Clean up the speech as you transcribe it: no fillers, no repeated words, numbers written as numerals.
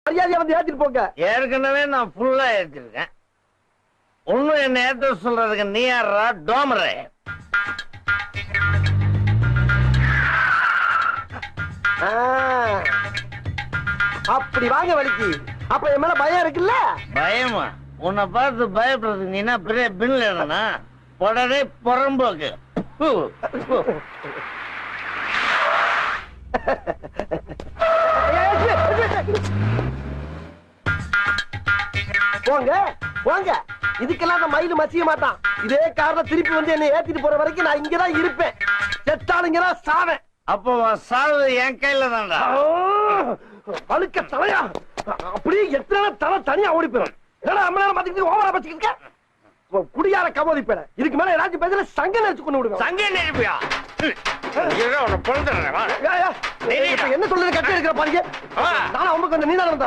மரியாதையா வந்து ஏத்திட்டு போங்க. ஏற்கனவே நான் ஃபுல்லா ஏத்திருக்கேன். ஒண்ணும் என்ன ஏத்த சொல்றதுக்கு நீ யாரா டோமரே? அப்படி வாங்க வலிக்கு. அப்ப என் மேல பயம் இருக்குல்ல? பயமா? உன்னை பார்த்து பயப்படுறதுக்கு நீ என்ன பெரிய பின்ல இல்லைனா உடனே புறம்போக்கு. போங்க போங்க. இதுக்கெல்லாம் அந்த மயிலு மச்சிய மாட்டான். இதே காரணம் திருப்பி வந்து என்னை ஏத்திட்டு போற வரைக்கும் நான் இங்கதான் இருப்பேன். செத்தாளுங்கதான் சாவேன். அப்போ சாவு என் கையில தான்டா. அழுக்க தலையா அப்படியே எத்தனை தலை தனியா ஓடி போயிடும். ஏன்னா அம்மா நேரம் பாத்துக்கிட்டு ஓவரா பச்சுக்கிட்டு குடியார கபோதி பேர. இதுக்கு மேல ஏதாச்சும் பேசல சங்க நினைச்சு கொண்டு விடுவேன். சங்க நினைப்பியா? என்ன சொல்றது கட்டி இருக்கிற பாருங்க. நானும் அவங்க கொஞ்சம் நீதான் இருந்தா